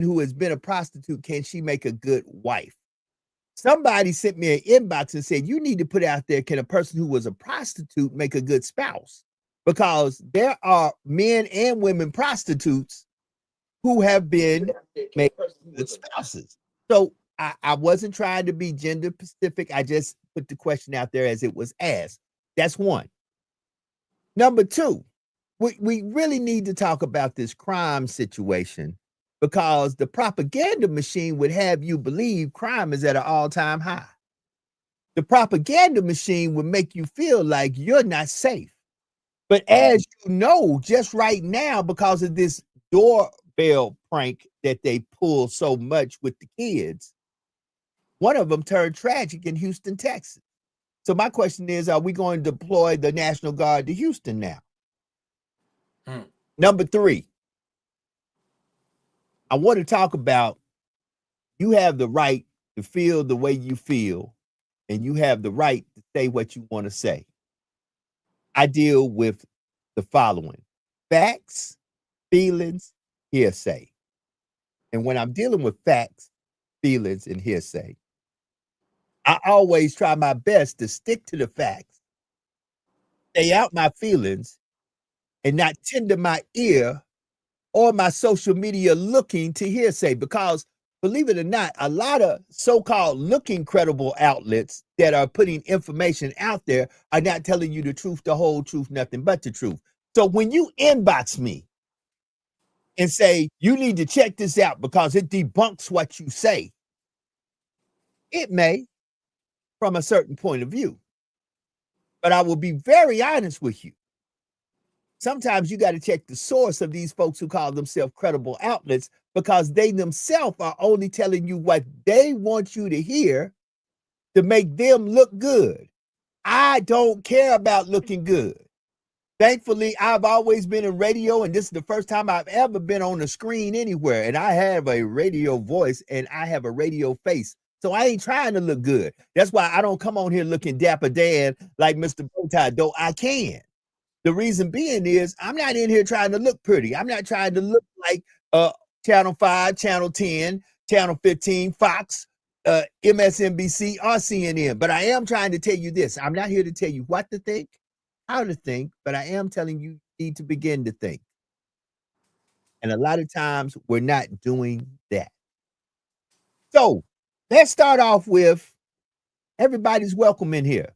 who has been a prostitute, can she make a good wife? Somebody sent me an inbox and said, you need to put out there, can a person who was a prostitute make a good spouse? Because there are men and women prostitutes who have been made good spouses. So I wasn't trying to be gender specific. I just put the question out there as it was asked. That's one. Number two, we really need to talk about this crime situation because the propaganda machine would have you believe crime is at an all-time high. The propaganda machine would make you feel like you're not safe. But as you know, just right now, because of this doorbell prank that they pull so much with the kids, one of them turned tragic in Houston, Texas. So my question is, are we going to deploy the National Guard to Houston now? Number three, I want to talk about you have the right to feel the way you feel, and you have the right to say what you want to say. I deal with the following: facts, feelings, hearsay. And when I'm dealing with facts, feelings, and hearsay, I always try my best to stick to the facts, stay out my feelings, and not tender my ear or my social media looking to hearsay. Because believe it or not, a lot of so-called looking credible outlets that are putting information out there are not telling you the truth, the whole truth, nothing but the truth. So when you inbox me and say, you need to check this out because it debunks what you say, it may from a certain point of view. But I will be very honest with you. Sometimes you got to check the source of these folks who call themselves credible outlets because they themselves are only telling you what they want you to hear to make them look good. I don't care about looking good. Thankfully, I've always been in radio, and this is the first time I've ever been on a screen anywhere. And I have a radio voice and I have a radio face. So I ain't trying to look good. That's why I don't come on here looking Dapper Dan like Mr. Bowtie, though I can. The reason being is I'm not in here trying to look pretty. I'm not trying to look like Channel 5, Channel 10, Channel 15, Fox, MSNBC, or CNN. But I am trying to tell you this. I'm not here to tell you what to think, how to think, but I am telling you need to begin to think. And a lot of times we're not doing that. So let's start off with everybody's welcome in here.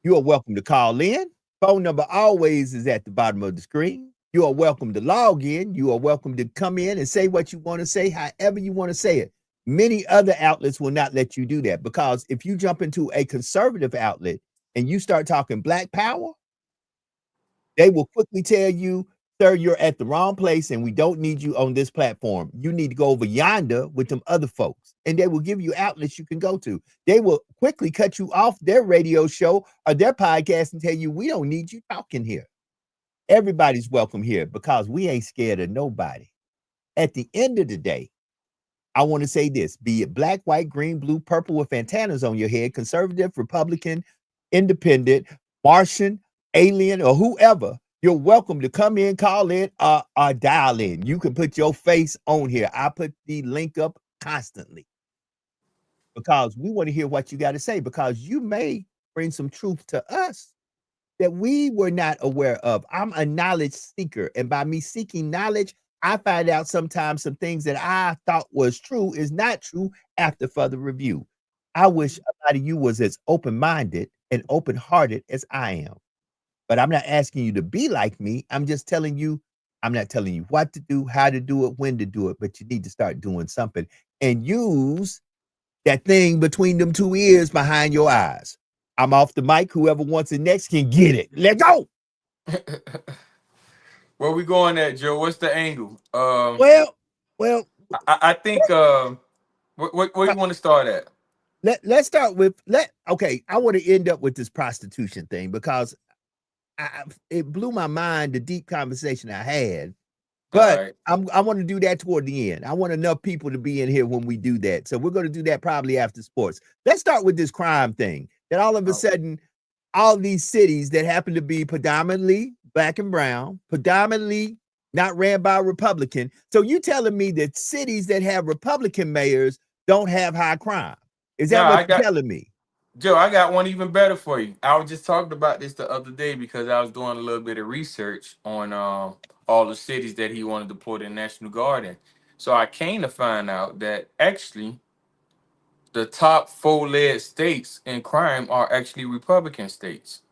You are welcome to call in. Phone number always is at the bottom of the screen. You are welcome to log in. You are welcome to come in and say what you want to say, however you want to say it. Many other outlets will not let you do that because if you jump into a conservative outlet and you start talking Black power, they will quickly tell you, sir, you're at the wrong place and we don't need you on this platform. You need to go over yonder with them other folks. And they will give you outlets you can go to. They will quickly cut you off their radio show or their podcast and tell you, we don't need you talking here. Everybody's welcome here because we ain't scared of nobody. At the end of the day, I want to say this: be it black, white, green, blue, purple with antennas on your head, conservative, Republican, independent, Martian, alien, or whoever, you're welcome to come in, call in, or dial in. You can put your face on here. I put the link up constantly because we want to hear what you got to say, because you may bring some truth to us that we were not aware of. I'm a knowledge seeker, and by me seeking knowledge, I find out sometimes some things that I thought was true is not true after further review. I wish a lot of you was as open-minded and open-hearted as I am. But I'm not asking you to be like me. I'm just telling you, I'm not telling you what to do, how to do it, when to do it, but you need to start doing something and use that thing between them two ears behind your eyes. I'm off the mic. Whoever wants it next can get it. Let's go. Where we going at, Joe? What's the angle? Well, I think where you want to start at? let's start with okay. I want to end up with this prostitution thing because it blew my mind, the deep conversation I had. But Right. I want to do that toward the end. I want enough people to be in here when we do that. So we're going to do that probably after sports. Let's start with this crime thing. That all of a sudden, all these cities that happen to be predominantly black and brown, predominantly not ran by a Republican. So you telling me that cities that have Republican mayors don't have high crime? Is No, that what I you're got telling me? Joe. I got one even better for you. I was just talking about this the other day because I was doing a little bit of research on all the cities that he wanted to put in National Guard in. So I came to find out that actually the top four led states in crime are actually Republican states.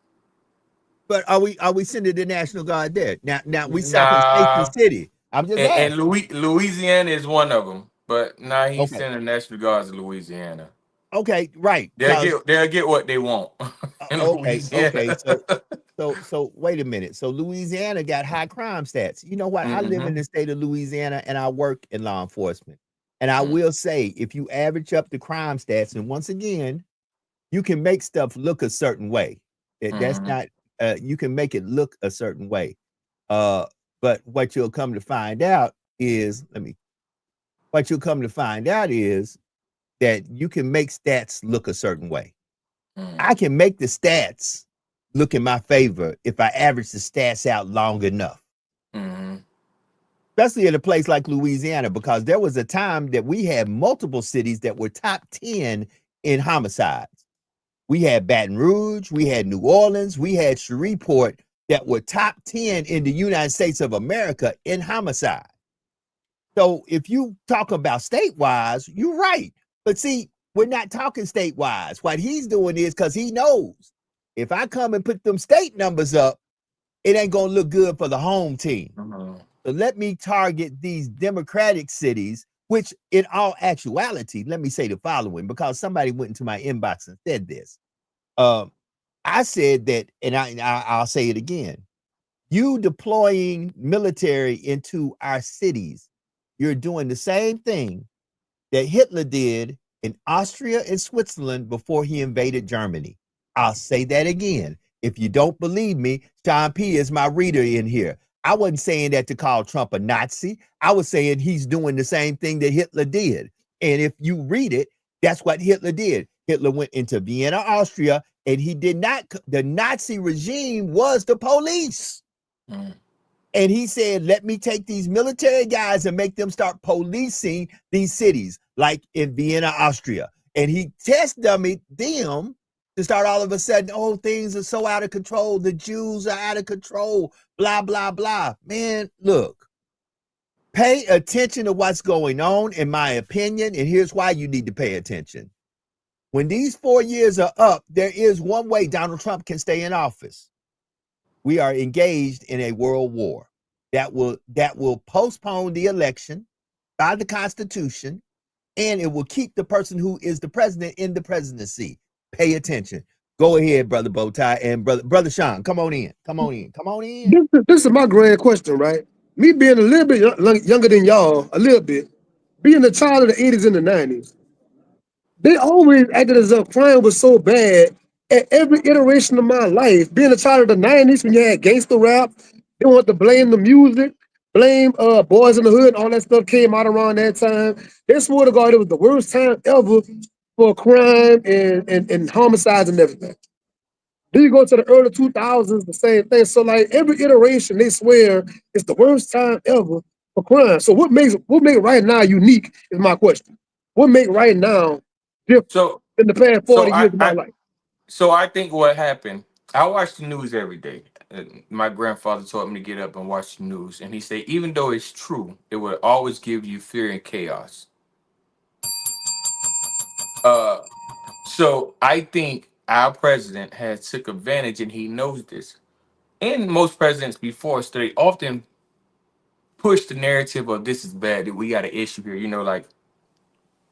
But are we sending the National Guard there? Now we talking state and Nah, city. I'm just and asking. Louisiana is one of them, but now he's Okay. sending National Guards to Louisiana. Okay, right. They'll Because get what they want in okay. Louisiana. So wait a minute. So Louisiana got high crime stats. You know what? I live in Hmm. the state of Louisiana and I work in law enforcement. And I Mm, will say, if you average up the crime stats, and once again, you can make stuff look a certain way. That's mhm, not you can make it look a certain way. Uh, but what you'll come to find out is, what you'll come to find out is that you can make stats look a certain way. mm, I can make the stats look in my favor if I average the stats out long enough, mhm, especially in a place like Louisiana, because there was a time that we had multiple cities that were top 10 in homicides. We had Baton Rouge, we had New Orleans, we had Shreveport that were top 10 in the United States of America in homicide. So if you talk about state-wise, you're right. But see, we're not talking state-wise. What he's doing is because he knows if I come and put them state numbers up, it ain't gonna look good for the home team. mhm. So let me target these Democratic cities, which in all actuality, let me say the following, because somebody went into my inbox and said this. Um, I said that, and I'll say it again. You deploying military into our cities, you're doing the same thing that Hitler did in Austria and Switzerland before he invaded Germany. I'll say that again. If you don't believe me, Sean P is my reader in here. I wasn't saying that to call Trump a Nazi. I was saying he's doing the same thing that Hitler did. And if you read it, that's what Hitler did. Hitler went into Vienna, Austria, and he did not, the Nazi regime was the police. Mm. And he said, let me take these military guys and make them start policing these cities, like in Vienna, Austria. And he test dummied them to start all of a sudden, oh, things are so out of control. The Jews are out of control, blah, blah, blah. Man, look, pay attention to what's going on, in my opinion. And here's why you need to pay attention. When these 4 years are up, there is one way Donald Trump can stay in office. We are engaged in a world war that will postpone the election by the Constitution, and it will keep the person who is the president in the presidency. Pay attention. Go ahead, brother Bowtie, and brother Sean. Come on in. Come on in. Come on in. This is my grand question, right? Me being a little bit younger than y'all, a little bit, being a child of the 80s and the 90s, they always acted as if crime was so bad at every iteration of my life. Being a child of the 90s, when you had gangster rap, they want to blame the music, blame Boys in the Hood, all that stuff came out around that time. They swore to God it was the worst time ever for crime and homicides and everything. Then you go to the early 2000s, the same thing. So like every iteration, they swear it's the worst time ever for crime. So what makes right now unique is my question. What make right now different So, in the past so 40 years of my life? I think what happened. I watch the news every day. My grandfather taught me to get up and watch the news, and he said even though it's true, it will always give you fear and chaos. Uh, so I think our president has took advantage, and he knows this. And most presidents before us, they often push the narrative of this is bad, that we got an issue here. Like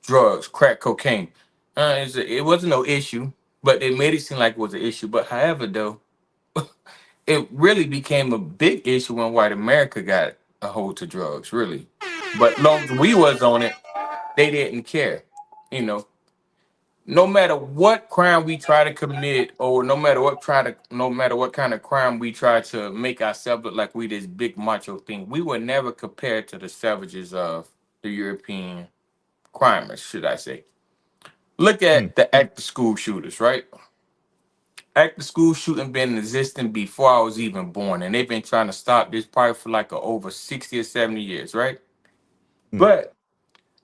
drugs, crack cocaine. It wasn't no issue, but they made it seem like it was an issue. But however, though, it really became a big issue when white America got a hold to drugs, really. But long as we was on it, they didn't care. You know, no matter what crime we try to commit, or no matter what kind of crime we try to make ourselves look like we this big macho thing, we were never compared to the savages of the European crimers, should I say. Look Hmm. at the active school shooters, right? Active school shooting been existing before I was even born, and they've been trying to stop this probably for like over 60 or 70 years, right? Mm. But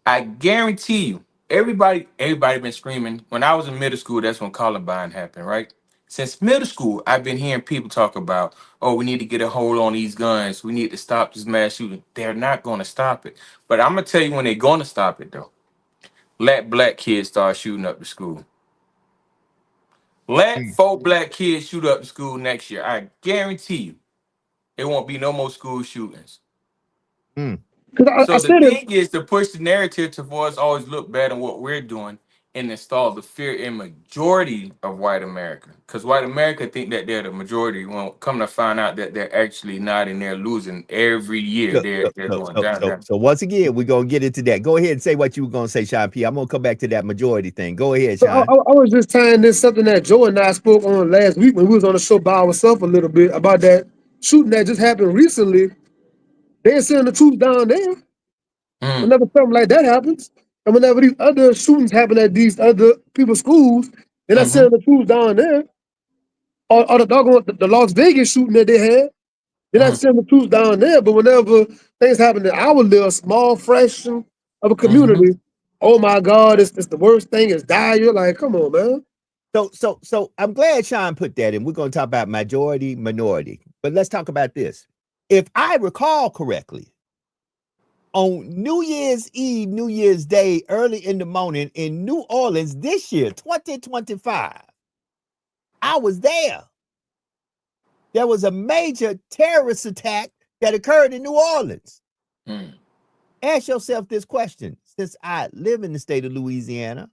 I guarantee you, everybody been screaming. When I was in middle school, that's when Columbine happened, right? Since middle school, I've been hearing people talk about, oh, we need to get a hold on these guns. We need to stop this mass shooting. They're not going to stop it. But I'm going to tell you when they're going to stop it, though. Let black kids start shooting up the school. Let Mm. 4 black kids shoot up the school next year. I guarantee you, there won't be no more school shootings. Mm. Because I So the said it. thing is to push the narrative to for us always look bad on what we're doing and install the fear in majority of white America. Because white America think that they're the majority. Well, come to find out that they're actually not, and they're losing every year. They're going down. So once again, we're gonna get into that. Go ahead and say what you were gonna say, Sean P. I'm gonna come back to that majority thing. Go ahead, So I Sean. was just tying this something that Joe and I spoke on last week when we was on the show by ourselves a little bit about that shooting that just happened recently. They're sending the troops down there Mm, whenever something like that happens. And whenever these other shootings happen at these other people's schools, they're not hmm sending the troops down there. Or the doggone the Las Vegas shooting that they had, they're not sending the troops down there. But whenever things happen in our little small fraction of a hmm community, oh my God, it's the worst thing is die. You're like, come on, man. So I'm glad Sean put that in. We're gonna talk about majority, minority. But let's talk about this. If I recall correctly, on New Year's Eve, New Year's Day, early in the morning in New Orleans this year, 2025, I was there. There was a major terrorist attack that occurred in New Orleans. mm. Ask yourself this question. Since I live in the state of Louisiana,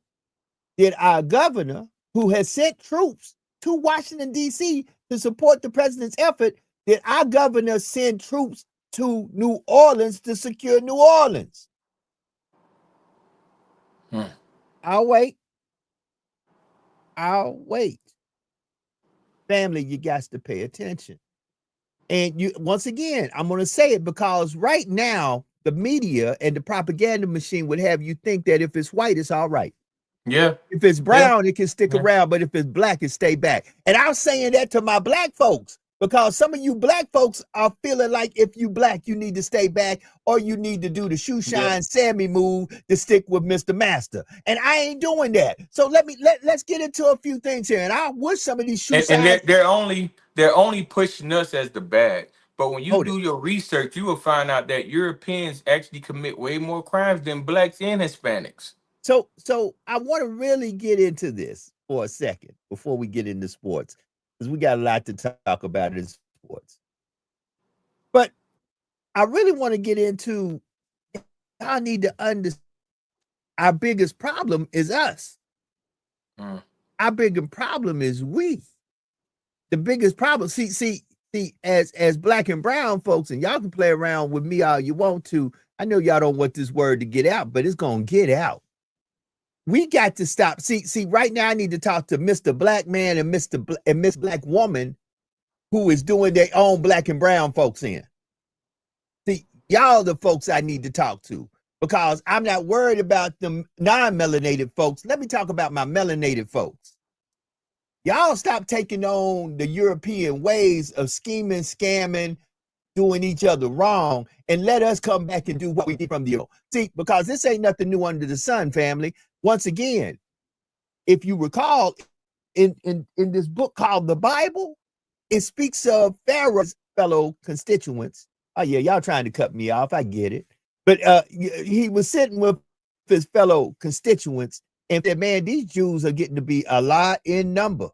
did our governor, who has sent troops to Washington, D.C. to support the president's effort, did our governor send troops to New Orleans to secure New Orleans? Mm. I'll wait. I'll wait. Family, you got to pay attention. And you, once again, I'm going to say it because right now, the media and the propaganda machine would have you think that if it's white, it's all right. Yeah. If it's brown, it can stick Yeah. around, but if it's black, it stay back. And I'm saying that to my black folks because some of you black folks are feeling like if you black, you need to stay back or you need to do the shoe shine Sammy move to stick with Mr. Master. And I ain't doing that. So let's get into a few things here. And I wish some of these shoe And shines. they're only pushing us as the bad. But when you Hold it. do your research, you will find out that Europeans actually commit way more crimes than blacks and Hispanics. So I want to really get into this for a second before we get into sports, because we got a lot to talk about in sports. But I really want to get into, I need to understand our biggest problem is us. Mm. Our biggest problem is we. The biggest problem, see, as black and brown folks, and y'all can play around with me all you want to. I know y'all don't want this word to get out, but it's gonna get out. We got to stop. See, right now I need to talk to Mr. Black Man and Miss Black Woman who is doing their own black and brown folks in. See, y'all the folks I need to talk to because I'm not worried about the non-melanated folks. Let me talk about my melanated folks. Y'all stop taking on the European ways of scheming, scamming, doing each other wrong, and let us come back and do what we did from the old. See, because this ain't nothing new under the sun, family. Once again, if you recall, in this book called the Bible, it speaks of Pharaoh's fellow constituents. Oh yeah, y'all trying to cut me off. I get it. But he was sitting with his fellow constituents and said, man, these Jews are getting to be a lot in number.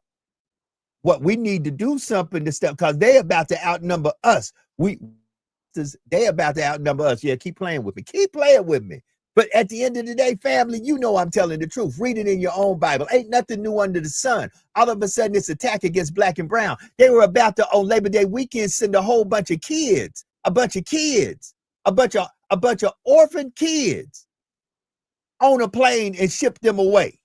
What we need to do something to step, because they're about to outnumber us. They're about to outnumber us. Yeah, keep playing with me. Keep playing with me. But at the end of the day, family, you know I'm telling the truth. Read it in your own Bible. Ain't nothing new under the sun. All of a sudden, this attack against black and brown. They were about to, on Labor Day weekend, send a whole bunch of kids, a bunch of orphan kids on a plane and ship them away.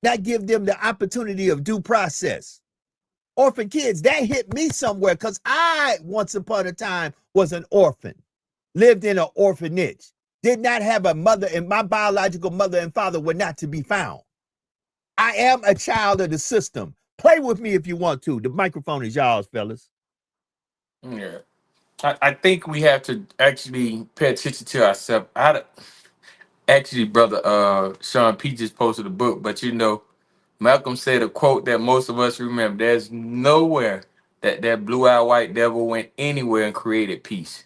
Not give them the opportunity of due process. Orphan kids, that hit me somewhere because I, once upon a time, was an orphan, lived in an orphanage, did not have a mother, and my biological mother and father were not to be found. I am a child of the system. Play with me if you want to. The microphone is y'all's, fellas. Yeah. I think we have to actually pay attention to ourselves. Actually, brother Sean P just posted a book, but Malcolm said a quote that most of us remember. There's nowhere that blue-eyed white devil went anywhere and created peace.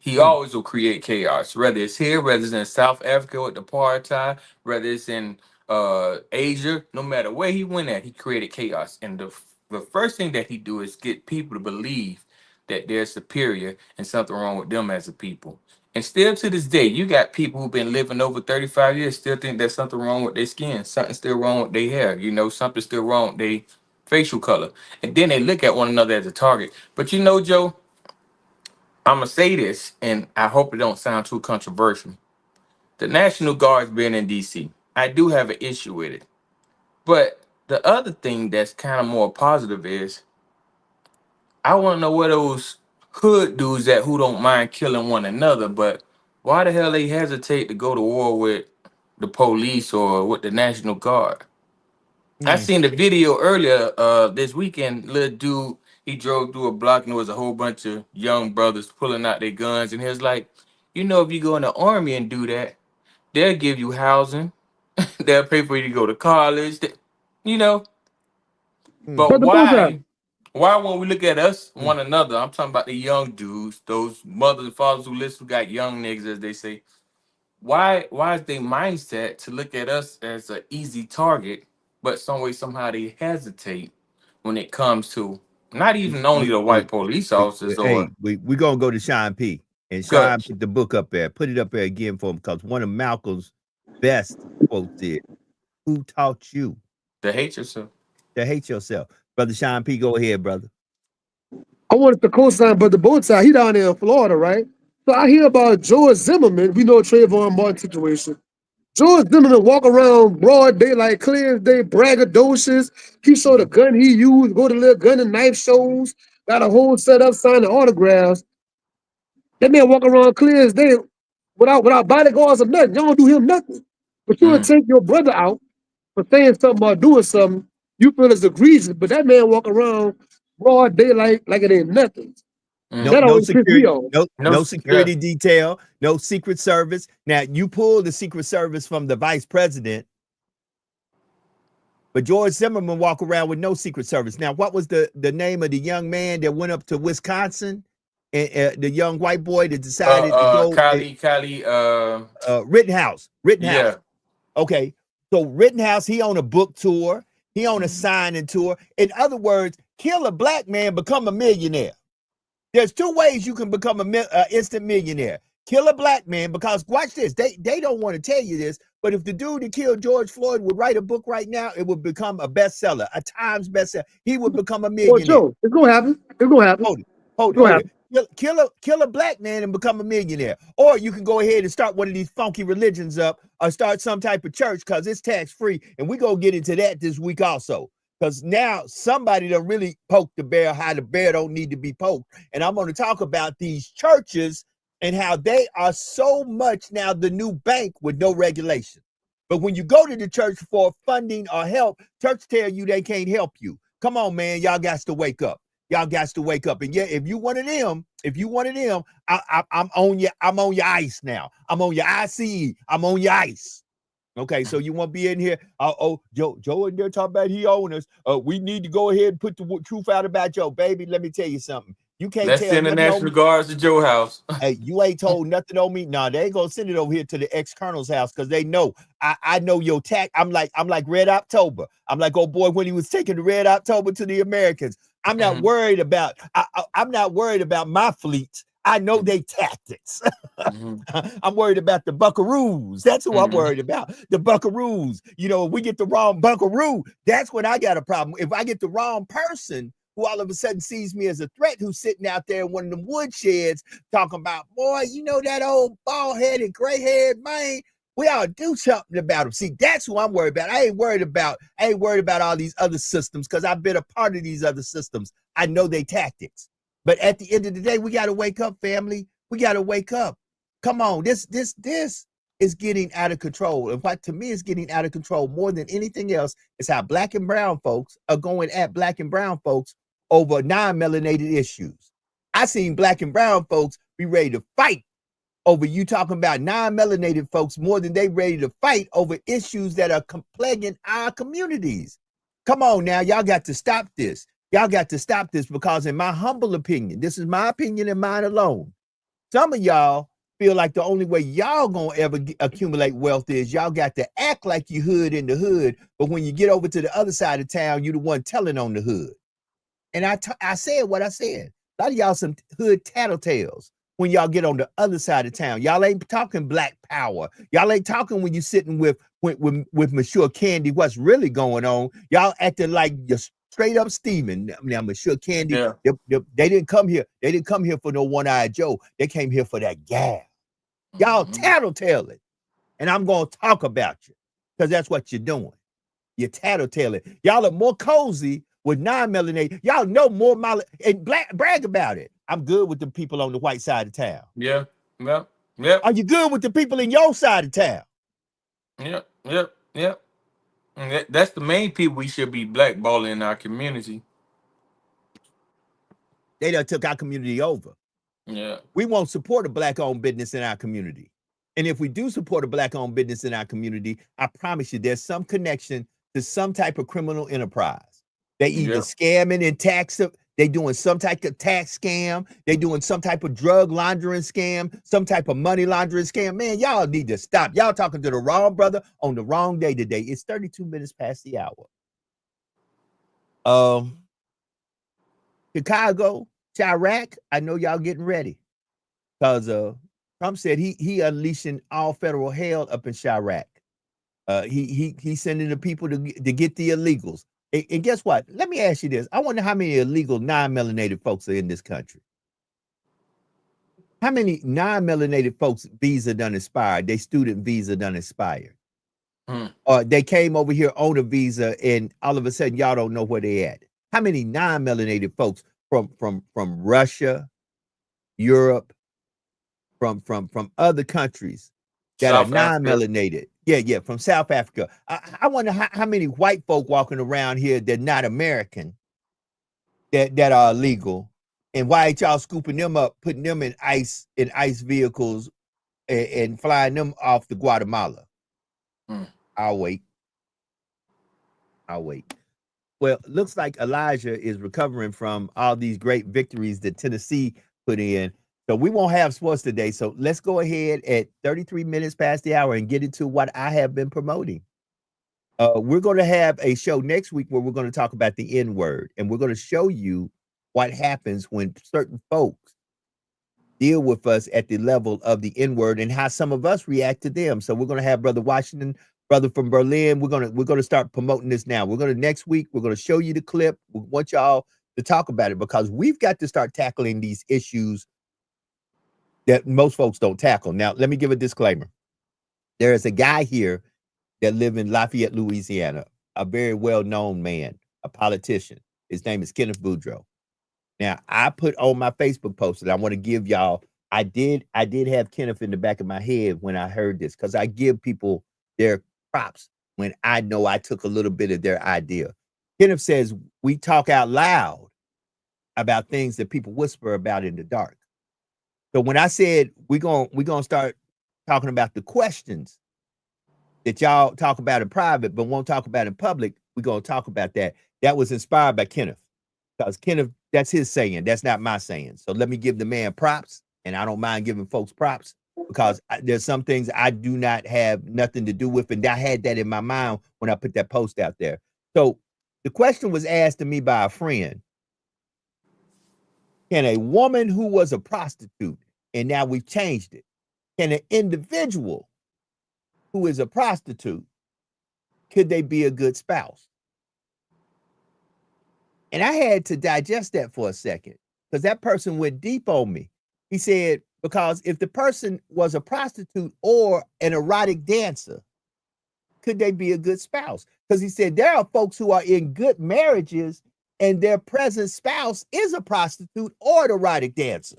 He Mm, always will create chaos, whether it's here, whether it's in South Africa with the apartheid, whether it's in Asia. No matter where he went at, he created chaos. And the first thing that he do is get people to believe that they're superior and something wrong with them as a people. And still to this day, you got people who've been living over 35 years still think there's something wrong with their skin, something still wrong with their hair, something still wrong with their facial color. And then they look at one another as a target. But Joe, I'm gonna say this, and I hope it don't sound too controversial. The National Guard's been in DC. I do have an issue with it. But the other thing that's kind of more positive is I want to know where those hood dudes at who don't mind killing one another, but why the hell they hesitate to go to war with the police or with the National Guard? I mm, seen the video earlier this weekend. Little dude, he drove through a block and there was a whole bunch of young brothers pulling out their guns, and he was like, if you go in the army and do that, they'll give you housing, they'll pay for you to go to college, you know. mm, But Brother Bullseye, why when we look at us mm, one another, I'm talking about the young dudes, those mothers and fathers who got young niggas, as they say. Why is their mindset to look at us as an easy target, but some way somehow they hesitate when it comes to not even only the white police officers Hey, or we gonna go to Sean P. And good, Sean put the book up there. Put it up there again for him because one of Malcolm's best quotes is, "Who taught you to hate yourself. to hate yourself?" Brother Sean P. Go ahead, brother. I wanted to co-sign Brother Bullseye. He down there in Florida, right? So I hear about George Zimmerman. We know Trayvon Martin situation. George Zimmerman walk around broad daylight, clear as day, braggadocious. He showed the gun he used, go to little gun and knife shows, got a whole setup, signing autographs. That man walk around clear as day without bodyguards or nothing. Y'all don't do him nothing. But you would Mm, take your brother out for saying something or doing something you feel is egregious, but that man walk around broad daylight like it ain't nothing. No, mm. That no always pissed me security, off. No, no yeah, security detail, no Secret Service. Now you pull the Secret Service from the vice president, but George Zimmerman walk around with no Secret Service. Now, what was the name of the young man that went up to Wisconsin, and the young white boy that decided to go? Kylie, Rittenhouse. yeah. Okay, so Rittenhouse, he on a book tour, he on a signing tour. In other words, kill a black man, become a millionaire. There's two ways you can become a instant millionaire. Kill a black man, because watch this. They don't want to tell you this, but if the dude that killed George Floyd would write a book right now, it would become a bestseller, a Times bestseller. He would become a Well, millionaire. Joe, it's gonna happen. It's gonna happen. Hold it, It's gonna hold happen. it. Kill a black man and become a millionaire. Or you can go ahead and start one of these funky religions up, or start some type of church, because it's tax-free. And we're gonna get into that this week also. Because now somebody done really poked the bear how the bear don't need to be poked. And I'm going to talk about these churches and how they are so much now the new bank with no regulation. But when you go to the church for funding or help, church tell you they can't help you. Come on, man, y'all got to wake up. Y'all got to wake up. And yeah, if you one of them, I'm on your ice now. I'm on your ICE. I'm on your ice. Okay, so you won't be in here. Joe in there talking about he own us. We need to go ahead and put the truth out about Joe, baby. Let me tell you something. You can't Let's tell send the nothing on National me. Guards to Joe house. Hey, you ain't told nothing on me. Nah, they ain't gonna send it over here to the ex-colonel's house, because they know I know your tack. I'm like Red October. I'm like, oh boy, when he was taking the Red October to the Americans. I'm not Mhm, worried about. I'm not worried about my fleet. I know mhm, they tactics. mhm, I'm worried about the Buckaroos. That's who I'm mhm. worried about. The Buckaroos. If we get the wrong Buckaroo, that's when I got a problem. If I get the wrong person who all of a sudden sees me as a threat, who's sitting out there in one of them woodsheds talking about, boy, that old bald-headed, gray-haired man, we ought to do something about him. See, that's who I'm worried about. I ain't worried about all these other systems, because I've been a part of these other systems. I know they tactics. But at the end of the day, we got to wake up, family. We got to wake up. Come on, this is is getting out of control. And what to me is getting out of control more than anything else is how black and brown folks are going at black and brown folks over non-melanated issues. I seen black and brown folks be ready to fight over you talking about non-melanated folks more than they ready to fight over issues that are plaguing our communities. Come on now, y'all got to stop this. Y'all got to stop this, because in my humble opinion, this is my opinion and mine alone, some of y'all feel like the only way y'all gonna ever accumulate wealth is y'all got to act like you hood in the hood, but when you get over to the other side of town, you the one telling on the hood. And I said what I said. A lot of y'all some hood tattletales when y'all get on the other side of town. Y'all ain't talking black power. Y'all ain't talking when you sitting with Monsieur Candy, what's really going on. Y'all acting like you're straight up steaming. Now, Monsieur Candy, Yeah. they didn't come here. They didn't come here for no one-eyed Joe. They came here for that gas. Y'all tattletaling. And I'm going to talk about you, because that's what you're doing. You're tattletaling. Y'all are more cozy with non-melanated. Y'all know more and brag about it. I'm good with the people on the white side of town. Yeah. Yep. Yep. Are you good with the people in your side of town? Yep. Yep. Yep. And that's the main people we should be blackballing in our community. They done took our community over. Yeah. We won't support a black-owned business in our community. And if we do support a black-owned business in our community, I promise you there's some connection to some type of criminal enterprise. They either scamming and tax, they doing some type of tax scam, they doing some type of drug laundering scam, some type of money laundering scam. Man, y'all need to stop. Y'all talking to the wrong brother on the wrong day today. It's 32 minutes past the hour. Chicago, Chirac, I know y'all getting ready, because Trump said he unleashing all federal hell up in Chirac. He sending the people to get the illegals. And guess what? Let me ask you this. I wonder how many illegal non-melanated folks are in this country. How many non-melanated folks visa done expired? They student visa done expired. They came over here on a visa and all of a sudden y'all don't know where they at. How many non-melanated folks from Russia, Europe, from other countries that South are non-melanated? Yeah, from South Africa. I wonder how many white folk walking around here that not American that are illegal, and why ain't y'all scooping them up, putting them in ICE vehicles and flying them off to Guatemala? I'll wait. Well, looks like Elijah is recovering from all these great victories that Tennessee put in. So we won't have sports today. So let's go ahead at 33 minutes past the hour and get into what I have been promoting. We're going to have a show next week where we're going to talk about the N-word, and we're going to show you what happens when certain folks deal with us at the level of the N-word and how some of us react to them. So we're going to have Brother Washington, brother from Berlin. We're going to start promoting this now. Next week, we're going to show you the clip. We want y'all to talk about it, because we've got to start tackling these issues that most folks don't tackle. Now, let me give a disclaimer. There is a guy here that lives in Lafayette, Louisiana, a very well-known man, a politician. His name is Kenneth Boudreaux. Now, I put on my Facebook post, and I want to give y'all, I did have Kenneth in the back of my head when I heard this, because I give people their props when I know I took a little bit of their idea. Kenneth says, we talk out loud about things that people whisper about in the dark. So when I said we're gonna start talking about the questions that y'all talk about in private but won't talk about in public, we're gonna talk about that. That was inspired by Kenneth, because Kenneth, that's his saying. That's not my saying. So let me give the man props, and I don't mind giving folks props, because there's some things I do not have nothing to do with, and I had that in my mind when I put that post out there. So the question was asked to me by a friend. Can a woman who was a prostitute, and now we've changed it, can an individual who is a prostitute, could they be a good spouse? And I had to digest that for a second, because that person went deep on me. He said, because if the person was a prostitute or an erotic dancer, could they be a good spouse? Because he said there are folks who are in good marriages and their present spouse is a prostitute or an erotic dancer,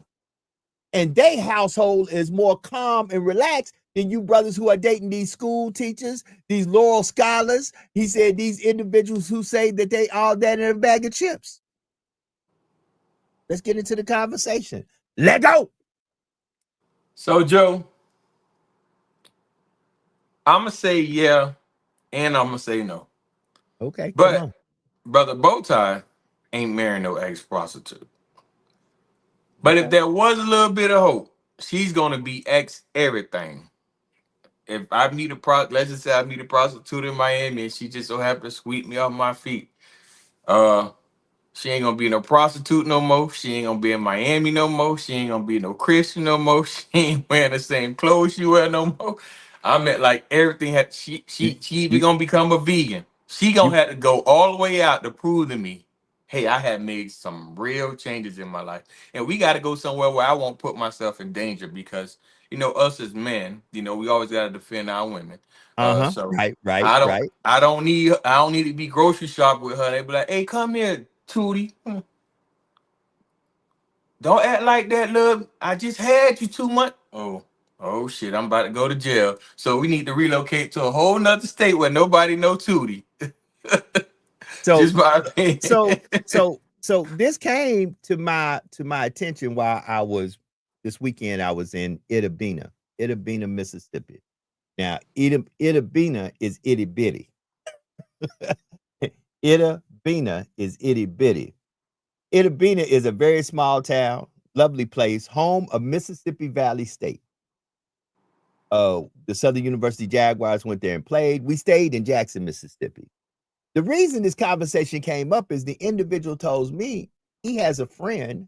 and their household is more calm and relaxed than you brothers who are dating these school teachers, these Laurel scholars. He said these individuals who say that they all that in a bag of chips. Let's get into the conversation. Let go. So, Joe, I'm going to say yeah, and I'm going to say no. Okay, come But, on. Brother Bowtie ain't marrying no ex-prostitute. But if there was a little bit of hope, she's going to be ex everything. If I meet let's just say I meet a prostitute in Miami and she just so happened to sweep me off my feet. She ain't gonna be no prostitute no more. She ain't gonna be in Miami no more. She ain't gonna be no Christian no more. She ain't wearing the same clothes she wear no more. I meant like everything had You, she even you, gonna become a vegan. She gonna you, have to go all the way out to prove to me, hey, I have made some real changes in my life. And we gotta go somewhere where I won't put myself in danger because us as men, we always gotta defend our women. So right, right, I don't right. I don't need to be grocery shop with her. They be like, hey, come here, Tootie. Don't act like that, love. I just had you 2 months. Oh shit, I'm about to go to jail. So we need to relocate to a whole nother state where nobody know Tootie. So, Just my opinion. so this came to my attention while I was this weekend. I was in Itta Bena, Mississippi. Now, Itta Bena is itty bitty. Itta Bena is itty bitty. Itta Bena is a very small town, lovely place, home of Mississippi Valley State. The Southern University Jaguars went there and played. We stayed in Jackson, Mississippi. The reason this conversation came up is the individual told me he has a friend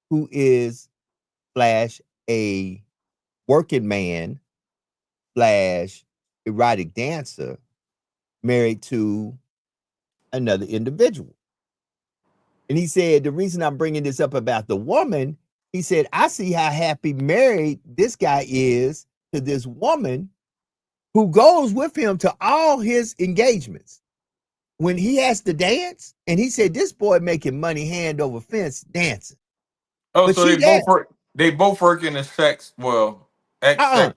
who is slash a working man slash erotic dancer married to another individual. And he said, the reason I'm bringing this up about the woman, he said, I see how happy married this guy is to this woman who goes with him to all his engagements. When he has to dance, and he said, this boy making money hand over fence dancing. Oh, But so she there. they both work in the sex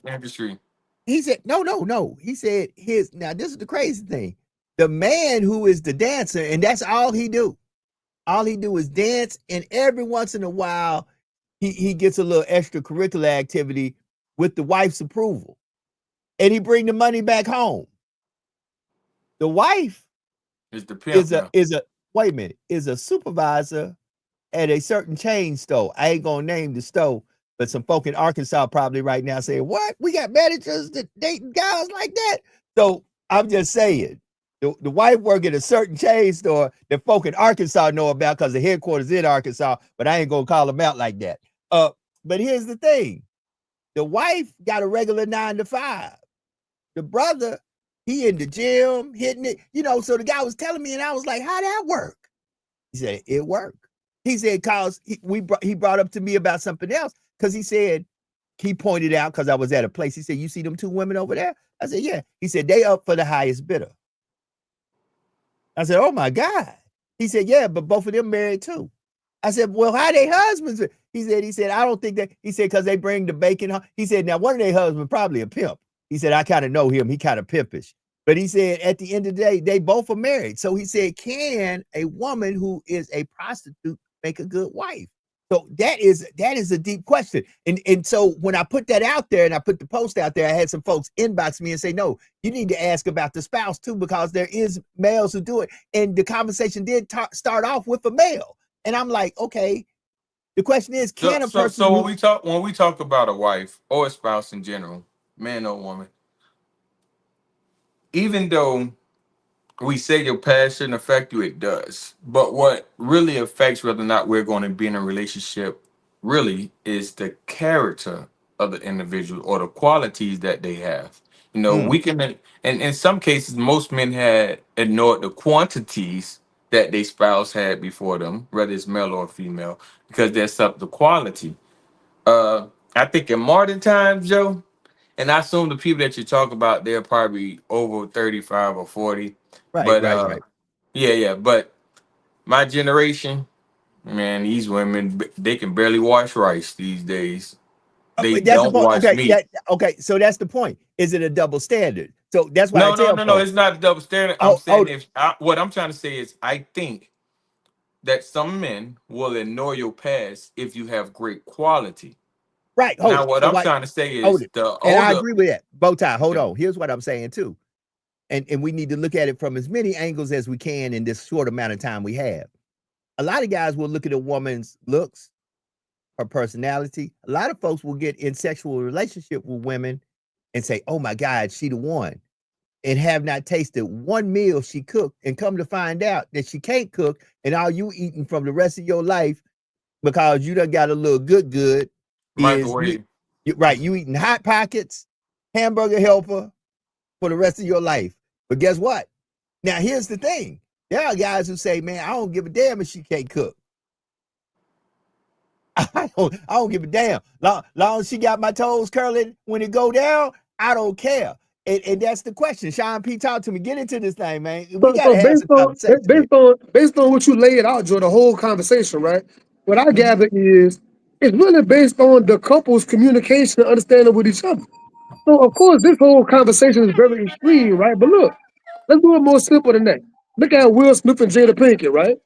industry. He said, no. He said now this is the crazy thing. The man who is the dancer, and that's all he do. All he do is dance, and every once in a while, he gets a little extracurricular activity with the wife's approval. And he bring the money back home. The wife It's the pimp now. is a supervisor at a certain chain store. I ain't gonna name the store, but some folk in Arkansas probably right now saying, what? We got managers that dating guys like that? So I'm just saying, the wife work at a certain chain store that folk in Arkansas know about because the headquarters in Arkansas, but I ain't gonna call them out like that. But here's the thing. The wife got a regular 9 to 5. The brother, he in the gym hitting it, so the guy was telling me, and I was like, how that work? He said, it worked. He said, cause he brought up to me about something else. Cause he said, he pointed out, cause I was at a place. He said, you see them 2 women over there? I said, yeah. He said, they up for the highest bidder. I said, oh my God. He said, yeah, but both of them married too. I said, well, how they husbands? He said, I don't think that. He said, cause they bring the bacon home. He said, now one of their husbands probably a pimp. He said, I kind of know him. He kind of pimpish. But he said, at the end of the day, they both are married. So he said, can a woman who is a prostitute make a good wife? So that is a deep question. And so when I put that out there and I put the post out there, I had some folks inbox me and say, no, you need to ask about the spouse too, because there is males who do it. And the conversation did start off with a male. And I'm like, okay, the question is, can a person So when we talk about a wife or a spouse in general, man or woman, even though we say your past shouldn't affect you, it does. But what really affects whether or not we're going to be in a relationship really is the character of the individual or the qualities that they have. We can, and in some cases, most men had ignored the quantities that their spouse had before them, whether it's male or female, because there's up the quality. I think in modern times, Joe, and I assume the people that you talk about, they're probably over 35 or 40. right. But yeah. But my generation, man, these women, they can barely wash rice these days. They That's the don't point. watch Okay, me. okay. So that's the point. Is it a double standard? So that's why I No, no, tell no, no. folks. It's not a double standard. I'm Oh, saying what I'm trying to say is I think that some men will ignore your past if you have great quality. right. Hold Now, it. what So I'm why? trying to say Hold is it. the And I older. agree with that. Bow tie. Hold Yeah. on. Here's what I'm saying too. And we need to look at it from as many angles as we can in this short amount of time we have. A lot of guys will look at a woman's looks, her personality. A lot of folks will get in sexual relationship with women and say, "Oh my God, she the one," and have not tasted one meal she cooked, and come to find out that she can't cook, and all you eating from the rest of your life because you done got a little good is Microwave. right. You eating Hot Pockets, Hamburger Helper for the rest of your life. But guess what? Now here's the thing. There are guys who say, "Man, I don't give a damn if she can't cook. I don't give a damn. Long as she got my toes curling when it go down, I don't care." And that's the question. Sean P, talk to me. Get into this thing, man. We So gotta have some conversation here. based on what you laid out, Joe, the whole conversation, right? What I Mhm. gather is it's really based on the couple's communication and understanding with each other. So of course, this whole conversation is very extreme, right? But look, let's do it more simple than that. Look at Will Smith and Jada Pinkett, right?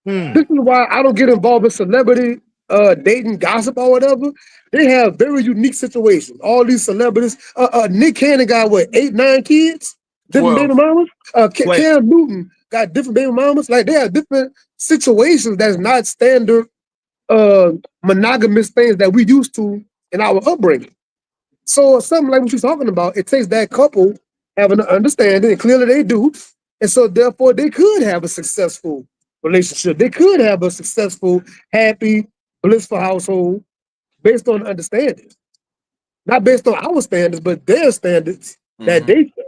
Hmm. This is why I don't get involved in celebrity dating gossip or whatever. They have very unique situations. All these celebrities. Nick Cannon got what, 8, 9 kids, different baby 12. mamas. Wait, Cam Newton got different baby mamas. Like they have different situations that's not standard monogamous things that we used to in our upbringing. So something like what you're talking about, it takes that couple having an understanding, and clearly they do, and so therefore they could have a successful relationship. They could have a successful, happy, blissful household based on understanding, not based on our standards, but their standards that Hmm. they set.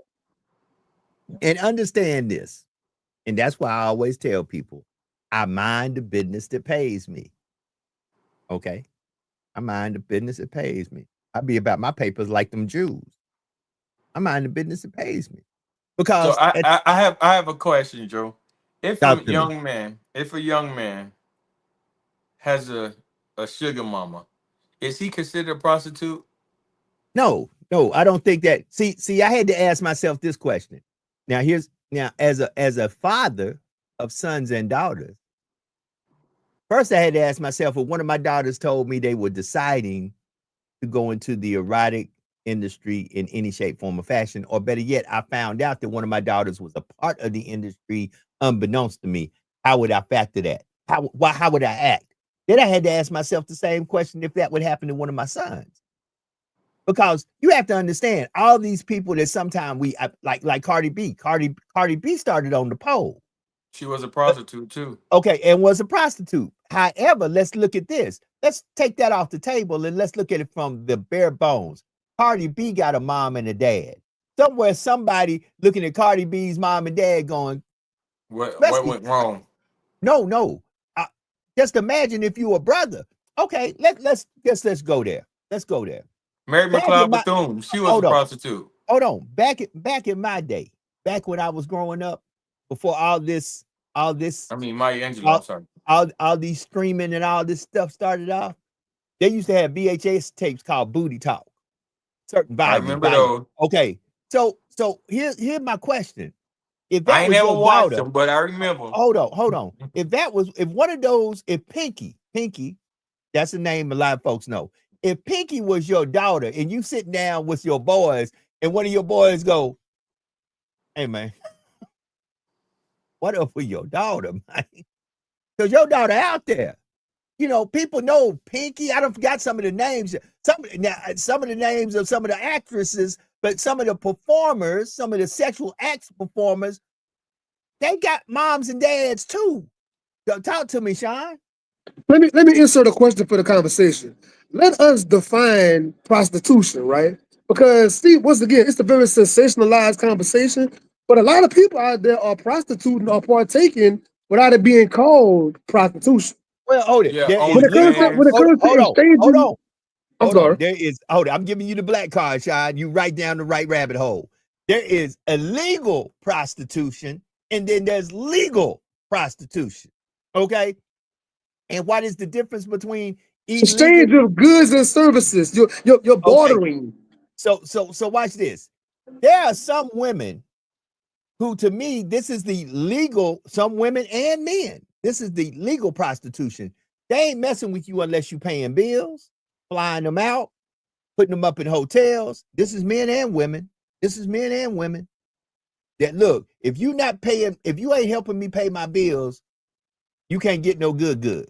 and understand this. And that's why I always tell people, I mind the business that pays me. Okay. I mind the business that pays me. I be about my papers like them Jews. I mind the business that pays me. So Because I have a question, Joe. talk to me. If a young man has a sugar mama, is he considered a prostitute? No, I don't think that. See, I had to ask myself this question. Now as a father of sons and daughters, first I had to ask myself if one of my daughters told me they were deciding to go into the erotic industry in any shape, form, or fashion, or better yet, I found out that one of my daughters was a part of the industry unbeknownst to me. How would I factor that? How would I act? Then I had to ask myself the same question if that would happen to one of my sons. Because you have to understand all these people that sometimes like Cardi B. Cardi B started on the pole. She was a prostitute too. Okay, and was a prostitute. However, let's look at this. Let's take that off the table and let's look at it from the bare bones. Cardi B got a mom and a dad. Somewhere, somebody looking at Cardi B's mom and dad going, What especially, went wrong? no. Just imagine if you were a brother. Okay, let's go there. Let's go there. Mary Back in McLeod my Bethune, she was a hold on. prostitute. Hold on. Back in my day, back when I was growing up, before all this, I mean, Maya Angelou, I'm all, sorry. all these streaming and all this stuff started off, they used to have VHS tapes called Booty Talk, certain I volumes. remember those. Okay, so here's my question: if I that ain't was never your watched daughter, them, but I remember. hold on. If one of those, if Pinky, that's the name a lot of folks know. If Pinky was your daughter and you sit down with your boys and one of your boys go, "Hey man, what up with your daughter, man? Because your daughter out there." People know Pinky. I don't forgot some of the names. Some of the names of some of the actresses, but some of the performers, some of the sexual acts performers, they got moms and dads too. Talk to me, Sean. Let me insert a question for the conversation. Let us define prostitution, right? Because see, once again, it's a very sensationalized conversation, but a lot of people out there are prostituting or partaking without it being called prostitution. Well, hold it. Yeah, There is legal. When it OnlyFans. comes to exchanging, I'm Hold on. sorry. There is. Hold it. I'm giving you the black card, Sean. You right down the right rabbit hole. There is illegal prostitution, and then there's legal prostitution. Okay. And what is the difference between Exchange illegal. of goods and services. You're Okay, bartering. so watch this. There are some women who, to me, this is the legal. Some women and men. This is the legal prostitution. They ain't messing with you unless you paying bills, flying them out, putting them up in hotels. This is men and women. This is men and women. That look, if you not paying, if you ain't helping me pay my bills, you can't get no good.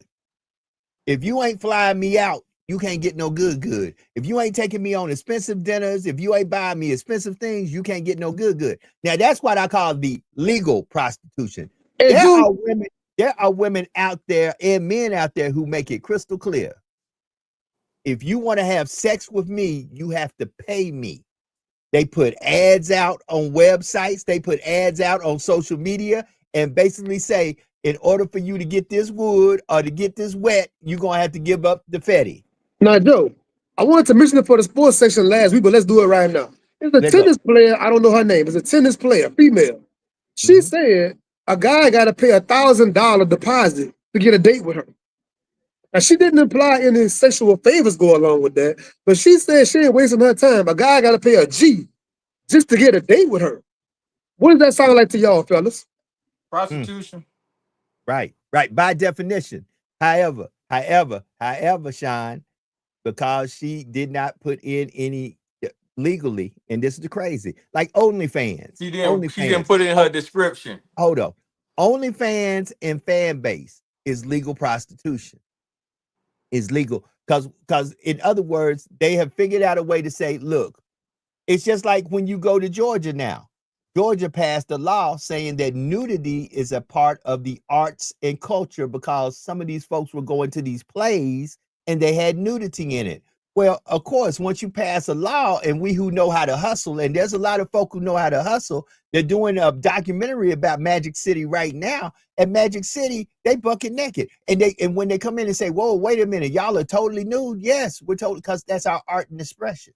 If you ain't flying me out, you can't get no good. If you ain't taking me on expensive dinners, if you ain't buying me expensive things, you can't get no good. Now that's what I call the legal prostitution. And There are women out there and men out there who make it crystal clear. If you want to have sex with me, you have to pay me. They put ads out on websites, they put ads out on social media, and basically say, in order for you to get this wood or to get this wet, you're gonna have to give up the fetty. now, Joe, I wanted to mention it for the sports section last week, but let's do it right now. It's a Let's go. tennis player. I don't know her name. It's a tennis player, female. She said a guy got to pay $1,000 deposit to get a date with her. Now, she didn't imply any sexual favors go along with that, but she said she ain't wasting her time. A guy got to pay a G just to get a date with her. What does that sound like to y'all, fellas? Prostitution. Right. By definition. However, Sean, because she did not put in any legally, and this is the crazy, like OnlyFans. She didn't put it in her description. Hold on. OnlyFans and fan base is legal prostitution. Is legal because in other words, they have figured out a way to say, look, it's just like when you go to Georgia now. Georgia passed a law saying that nudity is a part of the arts and culture because some of these folks were going to these plays and they had nudity in it. Well, of course, once you pass a law, and we who know how to hustle, and there's a lot of folk who know how to hustle, they're doing a documentary about Magic City right now. At Magic City, they bucket naked. And when they come in and say, whoa, wait a minute, y'all are totally nude. Yes, we're totally, because that's our art and expression.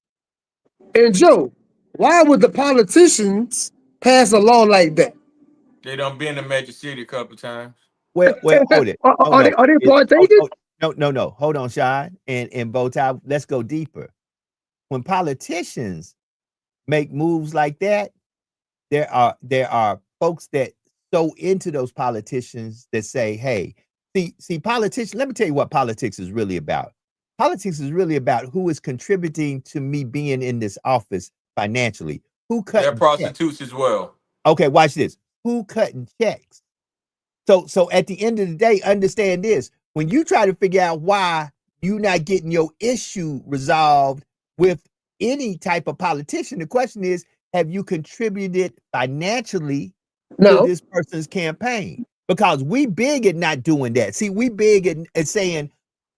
And Joe, why would the politicians pass a law like that? They done been to Magic City a couple times. Well, hold it. Are they partaking? No. Hold on, Sean and Bowtie. Let's go deeper. When politicians make moves like that, there are folks that so into those politicians that say, hey, see, politicians, let me tell you what politics is really about. Politics is really about who is contributing to me being in this office financially. Who cut They're prostitutes as well. Okay, watch this. Who cutting checks? So at the end of the day, understand this. When you try to figure out why you're not getting your issue resolved with any type of politician, the question is, have you contributed financially to this person's campaign? Because we big at not doing that. See, we big at saying,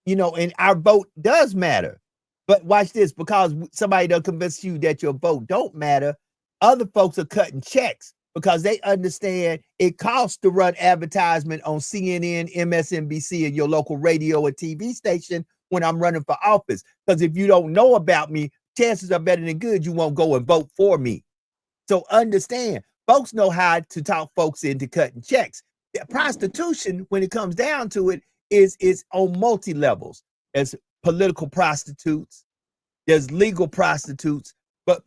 and our vote does matter. But watch this, because somebody done convince you that your vote don't matter, other folks are cutting checks because they understand it costs to run advertisement on CNN, MSNBC, and your local radio or TV station when I'm running for office. Because if you don't know about me, chances are better than good you won't go and vote for me. So understand, folks know how to talk folks into cutting checks. Prostitution, when it comes down to it, is on multi-levels. There's political prostitutes, there's legal prostitutes, but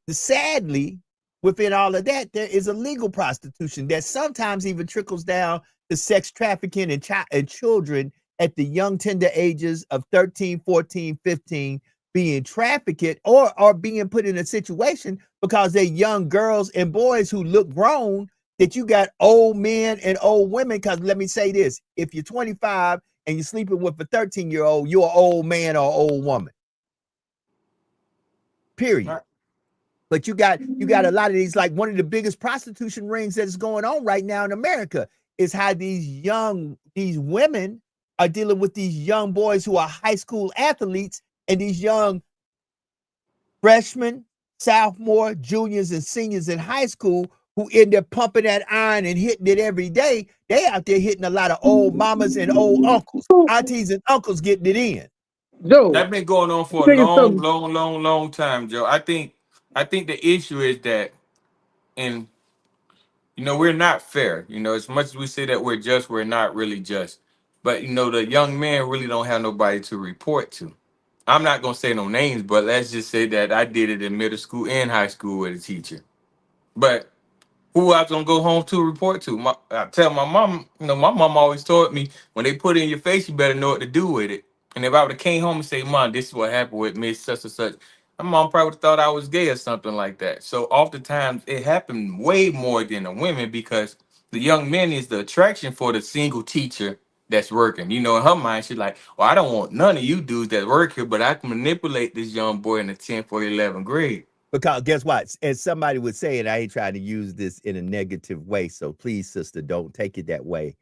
sadly, within all of that, there is a legal prostitution that sometimes even trickles down to sex trafficking and children at the young tender ages of 13, 14, 15 being trafficked or being put in a situation because they're young girls and boys who look grown, that you got old men and old women. Because let me say this, if you're 25 and you're sleeping with a 13-year-old, you're an old man or old woman. Period. But you got a lot of these, like one of the biggest prostitution rings that is going on right now in America is how these women are dealing with these young boys who are high school athletes and these young freshmen, sophomore, juniors, and seniors in high school who end up pumping that iron and hitting it every day. They out there hitting a lot of old mamas and old uncles, aunties and uncles getting it in. Joe, that's been going on for a long time, Joe. I think the issue is that, and we're not fair. As much as we say that we're just, we're not really just. But the young men really don't have nobody to report to. I'm not gonna say no names, but let's just say that I did it in middle school and high school with a teacher. But who I was gonna go home to report to? I tell my mom, my mom always told me when they put it in your face, you better know what to do with it. And if I would have came home and say, Mom, this is what happened with Miss such and such, my mom probably would have thought I was gay or something like that. So oftentimes it happened way more than the women because the young men is the attraction for the single teacher that's working. In her mind, she's like, well, I don't want none of you dudes that work here, but I can manipulate this young boy in the 10th or 11th grade. Because guess what? As somebody would say, and I ain't trying to use this in a negative way, so please, sister, don't take it that way.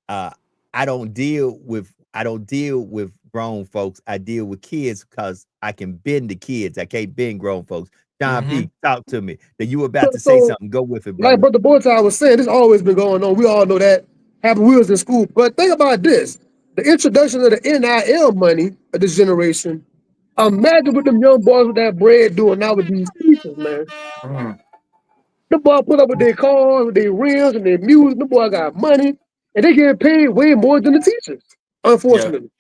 I don't deal with grown folks. I deal with kids because I can bend the kids. I can't bend grown folks. John Mm-hmm. P, talk to me. That you were about to say So, something. Go with it, like brother. Brother Boytown was saying, this always been going on. We all know that. Happened when we was in school. But think about this. The introduction of the NIL money of this generation. Imagine what them young boys with that bread doing now with these teachers, man. Mm-hmm. The boy put up with their cars, with their rims, and their music. The boy got money. And they getting paid way more than the teachers. Yeah. Unfortunately.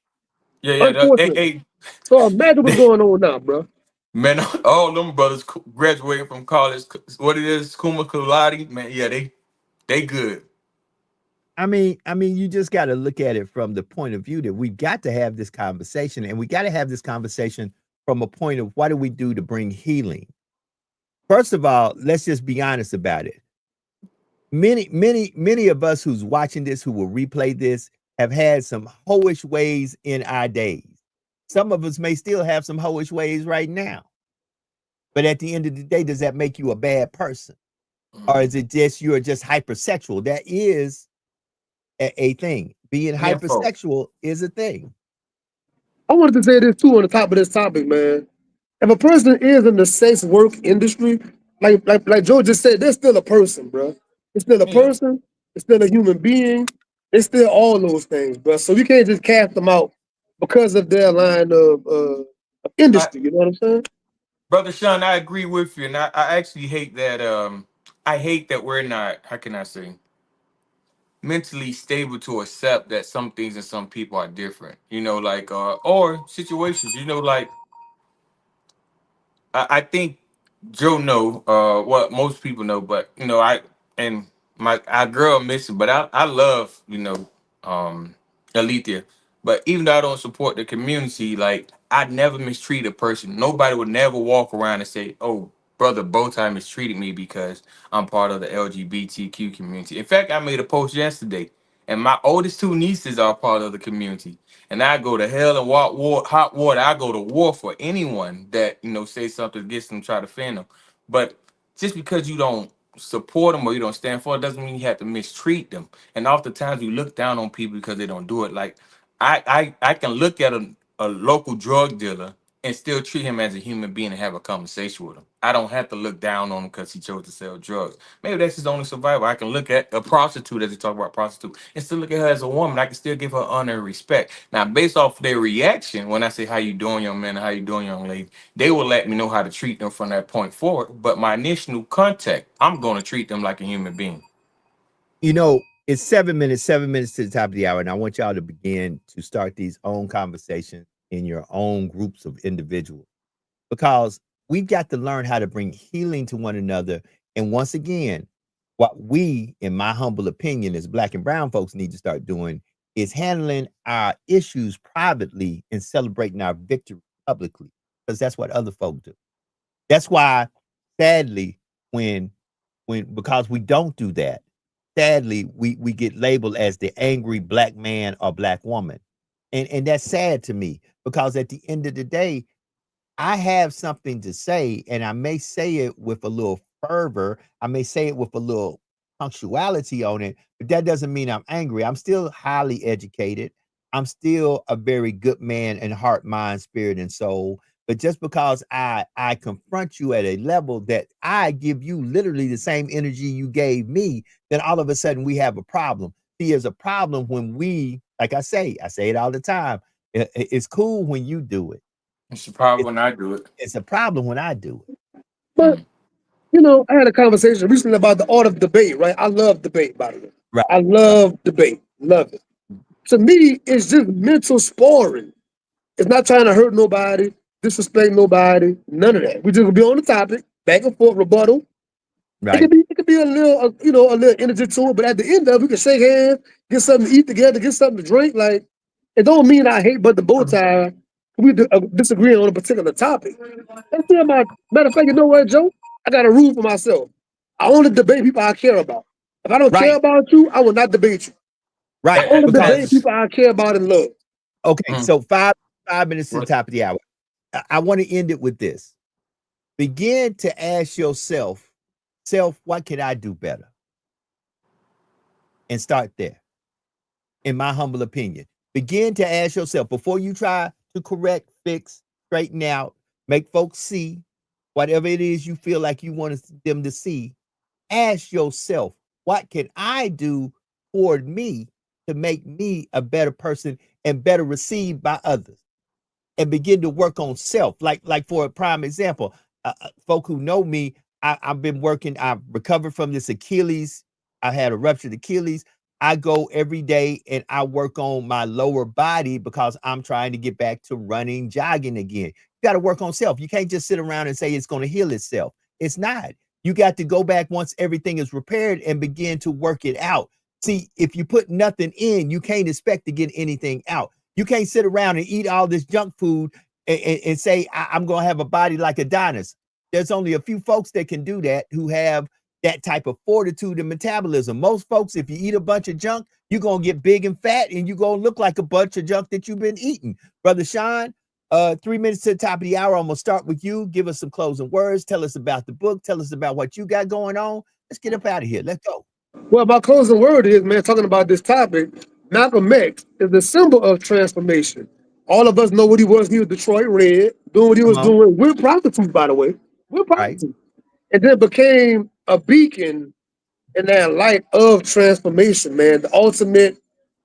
Yeah. Hey, Unfortunately. hey, So imagine what's going on now, bro. man, all them brothers graduating from college. What it is, cum laude, man. Yeah, they good. I mean, you just got to look at it from the point of view that we got to have this conversation, and we got to have this conversation from a point of what do we do to bring healing. First of all, let's just be honest about it. Many of us who's watching this, who will replay this, have had some hoish ways in our days. Some of us may still have some hoish ways right now. But at the end of the day, does that make you a bad person? Or is it just you're just hypersexual? That is a thing. Being hypersexual is a thing. I wanted to say this too on the top of this topic, man. If a person is in the sex work industry, like Joe just said, they're still a person, bro. It's still a person. It's still a human being. It's still all those things, bro. So you can't just cast them out because of their line of industry. You know what I'm saying? Brother Sean, I agree with you, and I actually hate that. I hate that we're not. How can I say? Mentally stable to accept that some things and some people are different. Or situations. Like I think Joe know what most people know, but I and my our girl missing, but I love Alethea. But even though I don't support the community, like I never mistreat a person. Nobody would never walk around and say, "Oh, brother Bowtie mistreated me because I'm part of the LGBTQ community." In fact, I made a post yesterday, and my oldest two nieces are part of the community. And I go to hell and hot water. I go to war for anyone that say something against them, try to offend them. But just because you don't support them or you don't stand for it doesn't mean you have to mistreat them. And oftentimes we look down on people because they don't do it. Like I can look at a local drug dealer and still treat him as a human being and have a conversation with him. I don't have to look down on him because he chose to sell drugs. Maybe that's his only survival. I can look at a prostitute, as they talk about prostitute, and still look at her as a woman. I can still give her honor and respect. Now, based off their reaction, when I say how you doing, young man, or how you doing, young lady, they will let me know how to treat them from that point forward. But my initial contact, I'm going to treat them like a human being. It's 7 minutes to the top of the hour, and I want y'all to begin to start these own conversations in your own groups of individuals, because we've got to learn how to bring healing to one another. And once again, what we, in my humble opinion, as Black and brown folks need to start doing is handling our issues privately and celebrating our victory publicly, because that's what other folk do. That's why, sadly, because we don't do that, sadly, we get labeled as the angry Black man or Black woman. And that's sad to me, because at the end of the day, I have something to say, and I may say it with a little fervor. I may say it with a little punctuality on it, but that doesn't mean I'm angry. I'm still highly educated. I'm still a very good man in heart, mind, spirit, and soul. But just because I confront you at a level that I give you literally the same energy you gave me, then all of a sudden we have a problem. See, there's a problem when we, like I say it all the time. It's cool when you do it. It's a problem when I do it. It's a problem when I do it. But I had a conversation recently about the art of debate, right? I love debate, by the way. Right. I love debate. Love it. To me, it's just mental sparring. It's not trying to hurt nobody, disrespect nobody, none of that. We just gonna be on the topic, back and forth, rebuttal. Right. It could be a little, a little energy to it, but at the end of it, we can shake hands, get something to eat together, get something to drink. Like, it don't mean I hate but the bow tie. We disagree on a particular topic. That's still matter of fact, you know what, Joe? I got a rule for myself. I only debate people I care about. If I don't care Right. about you, I will not debate you. I Right. only debate Because people I care about and love. Okay, Mm. so 5 minutes to the What? top of the hour. I want to end it with this. Begin to ask yourself, what can I do better? And start there. In my humble opinion, begin to ask yourself before you try to correct, fix, straighten out, make folks see whatever it is you feel like you want them to see. Ask yourself, what can I do toward me to make me a better person and better received by others? And begin to work on self. Like for a prime example, folk who know me, I've been working. I've recovered from this Achilles. I had a ruptured Achilles. I go every day and I work on my lower body because I'm trying to get back to running, jogging again. You got to work on self. You can't just sit around and say it's going to heal itself. It's not. You got to go back once everything is repaired and begin to work it out. See, if you put nothing in, you can't expect to get anything out. You can't sit around and eat all this junk food and say, I'm going to have a body like Adonis. There's only a few folks that can do that who have that type of fortitude and metabolism. Most folks, if you eat a bunch of junk, you're going to get big and fat and you're going to look like a bunch of junk that you've been eating. Brother Sean, 3 minutes to the top of the hour. I'm going to start with you. Give us some closing words. Tell us about the book. Tell us about what you got going on. Let's get up out of here. Let's go. Well, my closing word is, man, talking about this topic, Malcolm X is the symbol of transformation. All of us know what he was. He was Detroit Red, doing what he was doing with prostitutes, by the way, with prostitutes. And then became a beacon in that light of transformation, man, the ultimate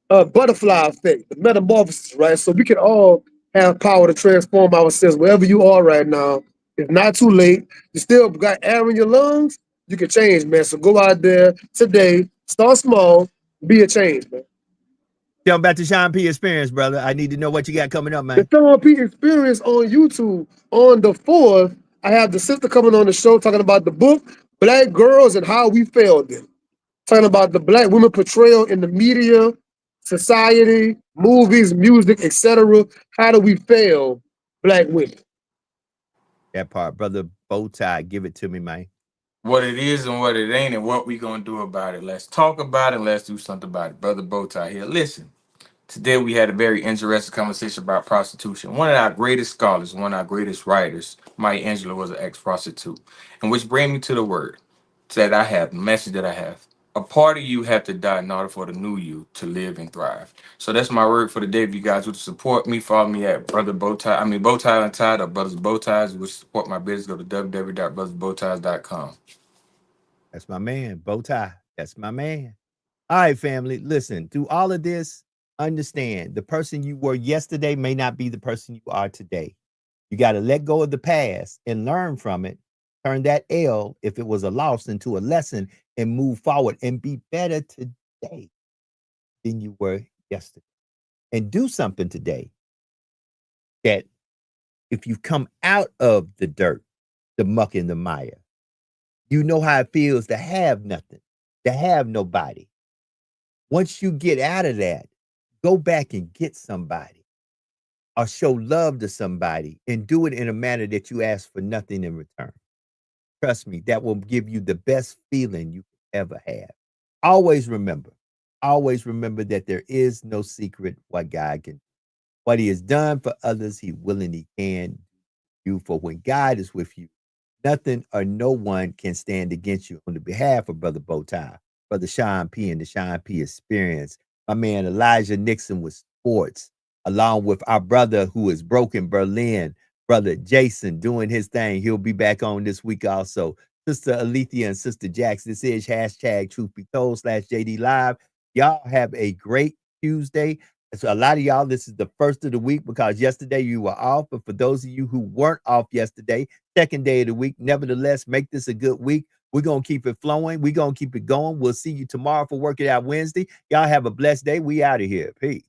butterfly effect, the metamorphosis, right? So we can all have power to transform ourselves wherever you are right now. It's not too late. You still got air in your lungs. You can change, man. So go out there today, start small, be a change, man. Tell me about the Sean P experience, brother. I need to know what you got coming up, man. The Sean P experience on YouTube on the 4th. I have the sister coming on the show talking about the book, Black Girls and How We Failed Them. Talking about the Black women portrayal in the media, society, movies, music, etc. How do we fail Black women? That part, brother Bowtie, give it to me, man. What it is and what it ain't and what we gonna do about it. Let's talk about it. Let's do something about it. Brother Bowtie here. Listen, today we had a very interesting conversation about prostitution. One of our greatest scholars, one of our greatest writers, Maya Angelou, was an ex-prostitute. And which brings me to the word that I have, the message that I have. A part of you have to die in order for the new you to live and thrive. So that's my word for the day. If you guys would support me, follow me at Brother Bowtie. Bowtie Untied or Brothers Bowties. Would support my business, go to www.brothersbowties.com. That's my man, Bowtie. That's my man. All right, family. Listen, through all of this, understand the person you were yesterday may not be the person you are today. You got to let go of the past and learn from it. Turn that L, if it was a loss, into a lesson and move forward and be better today than you were yesterday. And do something today that if you come out of the dirt, the muck and the mire, you know how it feels to have nothing, to have nobody. Once you get out of that, go back and get somebody or show love to somebody and do it in a manner that you ask for nothing in return. Trust me, that will give you the best feeling you could ever have. Always remember that there is no secret what God can do. What he has done for others, he will and he can do. For when God is with you, nothing or no one can stand against you. On the behalf of Brother Bowtie, Brother Sean P and the Sean P Experience, my man Elijah Nixon with sports, along with our brother who is broken Berlin, Brother Jason doing his thing. He'll be back on this week also. Sister Alethea and Sister Jax. This is hashtag Truth Be Told /JD Live. Y'all have a great Tuesday. So a lot of y'all, this is the first of the week because yesterday you were off. But for those of you who weren't off yesterday, second day of the week, nevertheless, make this a good week. We're going to keep it flowing. We're going to keep it going. We'll see you tomorrow for Work It Out Wednesday. Y'all have a blessed day. We out of here. Peace.